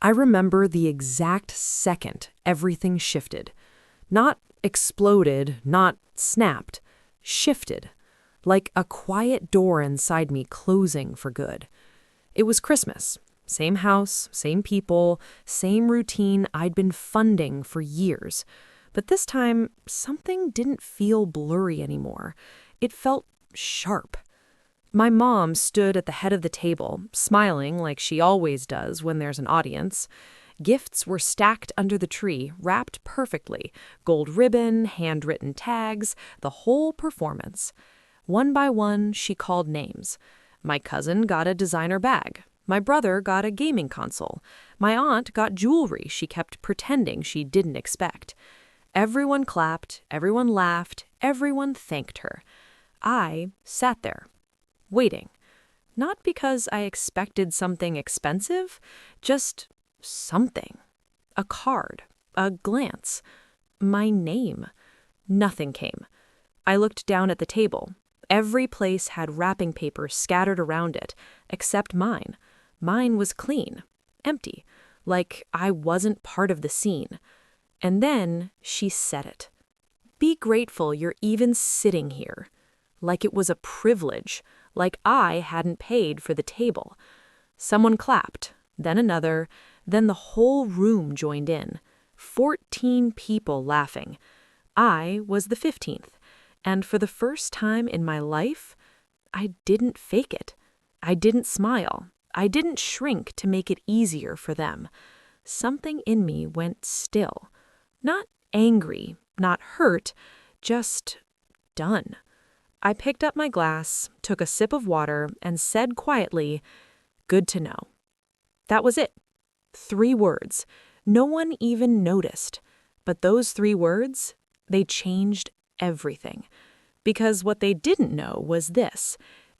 I remember the exact second everything shifted. Not exploded, not snapped, shifted. Like a quiet door inside me closing for good. It was Christmas. Same house, same people, same routine I'd been funding for years. But this time, something didn't feel blurry anymore. It felt sharp. My mom stood at the head of the table, smiling like she always does when there's an audience. Gifts were stacked under the tree, wrapped perfectly. Gold ribbon, handwritten tags, the whole performance. One by one, she called names. My cousin got a designer bag. My brother got a gaming console. My aunt got jewelry she kept pretending she didn't expect. Everyone clapped, everyone laughed, everyone thanked her. I sat there, waiting. Not because I expected something expensive, just something. A card, a glance, my name. Nothing came. I looked down at the table. Every place had wrapping paper scattered around it, except mine. Mine was clean, empty, like I wasn't part of the scene. And then she said it. Be grateful you're even sitting here. Like it was a privilege, like I hadn't paid for the table. Someone clapped, then another, then the whole room joined in. 14 people laughing. I was the 15th, and for the first time in my life, I didn't fake it. I didn't smile. I didn't shrink to make it easier for them. Something in me went still. Not angry, not hurt, just done. I picked up my glass, took a sip of water, and said quietly, "Good to know." That was it. 3 words. No one even noticed. But those 3 words, they changed everything. Because what they didn't know was this: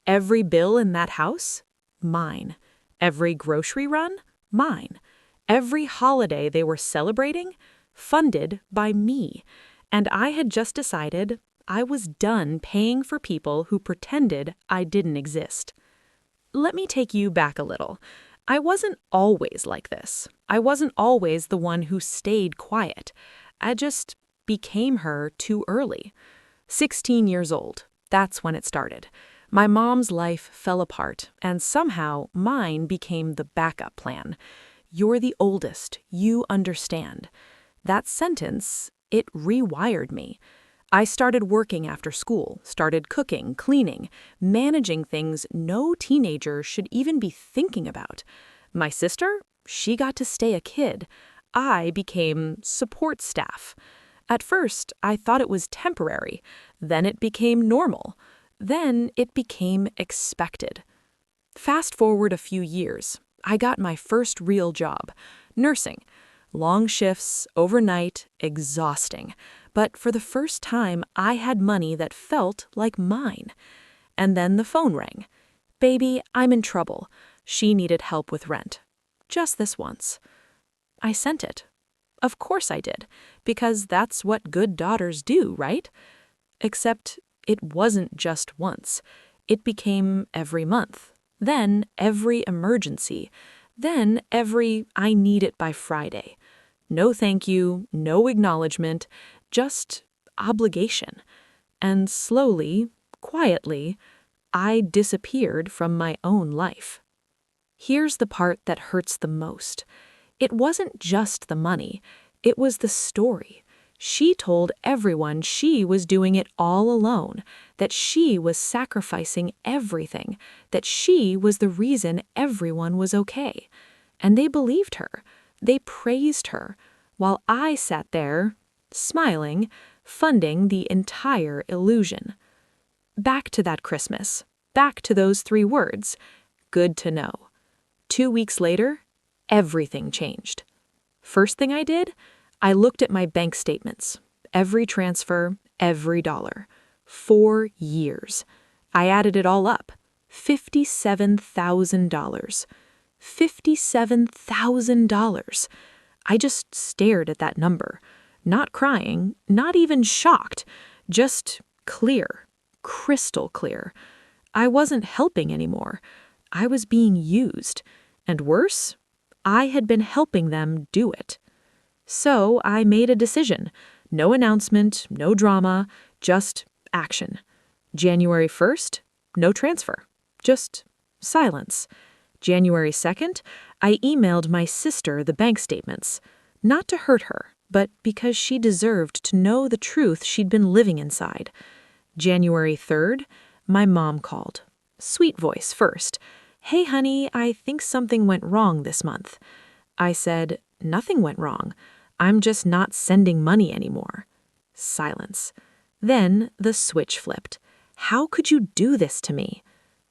every bill in that house, mine. Every grocery run, mine. Every holiday they were celebrating, funded by me. And I had just decided I was done paying for people who pretended I didn't exist. Let me take you back a little. I wasn't always like this. I wasn't always the one who stayed quiet. I just became her too early. 16 years old, that's when it started. My mom's life fell apart, and somehow mine became the backup plan. You're the oldest, you understand. That sentence, it rewired me. I started working after school, started cooking, cleaning, managing things no teenager should even be thinking about. My sister, she got to stay a kid. I became support staff. At first, I thought it was temporary. Then it became normal. Then it became expected. Fast forward a few years, I got my first real job, nursing. Long shifts, overnight, exhausting. But for the first time, I had money that felt like mine. And then the phone rang. "Baby, I'm in trouble." She needed help with rent. Just this once. I sent it. Of course I did, because that's what good daughters do, right? Except it wasn't just once. It became every month, then every emergency, then every "I need it by Friday." No thank you, no acknowledgement, just obligation. And slowly, quietly, I disappeared from my own life. Here's the part that hurts the most. It wasn't just the money, it was the story. She told everyone she was doing it all alone, that she was sacrificing everything, that she was the reason everyone was okay. And they believed her. They praised her, while I sat there, smiling, funding the entire illusion. Back to that Christmas. Back to those 3 words. Good to know. 2 weeks later, everything changed. First thing I did, I looked at my bank statements. Every transfer, every dollar. 4 years. I added it all up. $57,000. $57,000. I just stared at that number. Not crying, not even shocked. Just clear. Crystal clear. I wasn't helping anymore. I was being used. And worse, I had been helping them do it. So I made a decision. No announcement, no drama, just action. January 1st, no transfer, just silence. January 2nd, I emailed my sister the bank statements, not to hurt her, but because she deserved to know the truth she'd been living inside. January 3rd, my mom called. Sweet voice first. "Hey, honey, I think something went wrong this month." I said, "Nothing went wrong. I'm just not sending money anymore." Silence. Then the switch flipped. "How could you do this to me?"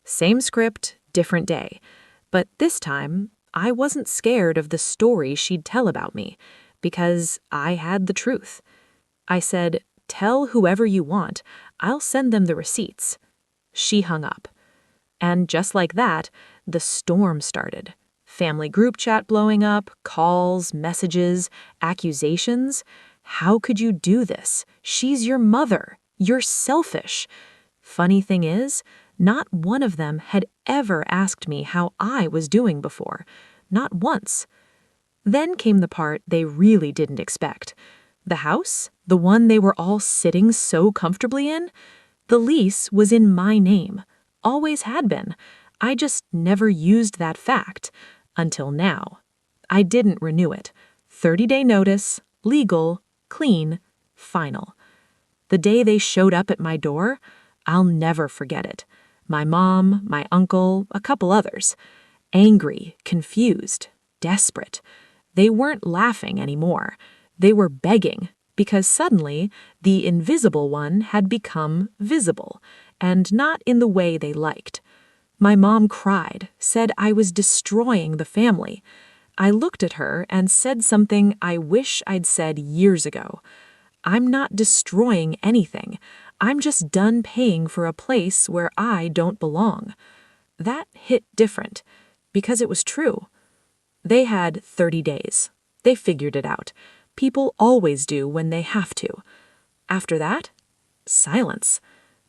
Same script, different day. But this time, I wasn't scared of the story she'd tell about me, because I had the truth. I said, "Tell whoever you want. I'll send them the receipts." She hung up. And just like that, the storm started. Family group chat blowing up, calls, messages, accusations. "How could you do this? She's your mother. You're selfish." Funny thing is, not one of them had ever asked me how I was doing before. Not once. Then came the part they really didn't expect. The house, the one they were all sitting so comfortably in, the lease was in my name. Always had been. I just never used that fact. Until now. I didn't renew it. 30-day notice, legal, clean, final. The day they showed up at my door, I'll never forget it. My mom, my uncle, a couple others. Angry, confused, desperate. They weren't laughing anymore. They were begging, because suddenly the invisible one had become visible, and not in the way they liked. My mom cried, said I was destroying the family. I looked at her and said something I wish I'd said years ago. "I'm not destroying anything. I'm just done paying for a place where I don't belong." That hit different, because it was true. They had 30 days. They figured it out. People always do when they have to. After that, silence.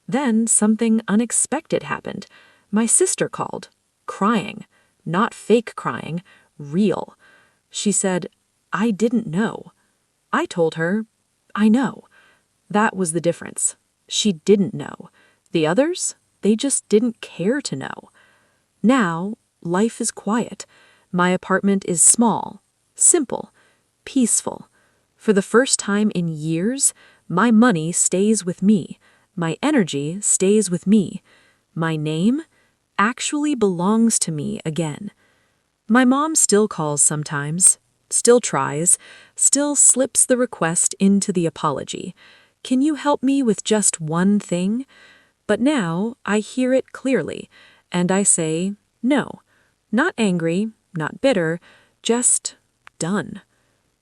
Then something unexpected happened. My sister called, crying. Not fake crying, real. She said, "I didn't know." I told her, "I know." That was the difference. She didn't know. The others, they just didn't care to know. Now, life is quiet. My apartment is small, simple, peaceful. For the first time in years, my money stays with me. My energy stays with me. My name actually belongs to me again. My mom still calls sometimes, still tries, still slips the request into the apology. "Can you help me with just one thing?" But now I hear it clearly, and I say no. Not angry, not bitter, just done.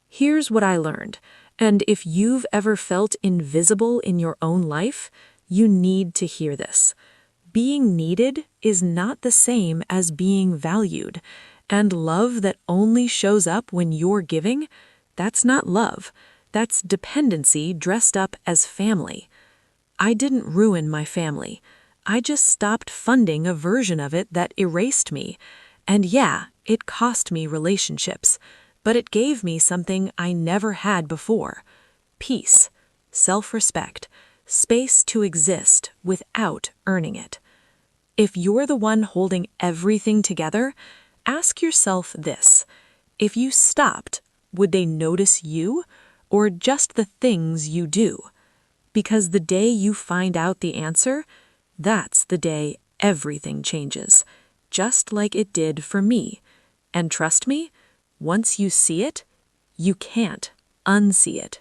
Here's what I learned, and if you've ever felt invisible in your own life, you need to hear this. Being needed is not the same as being valued, and love that only shows up when you're giving, that's not love. That's dependency dressed up as family. I didn't ruin my family. I just stopped funding a version of it that erased me. And yeah, it cost me relationships, but it gave me something I never had before. Peace, self-respect, space to exist without earning it. If you're the one holding everything together, ask yourself this. If you stopped, would they notice you or just the things you do? Because the day you find out the answer, that's the day everything changes, just like it did for me. And trust me, once you see it, you can't unsee it.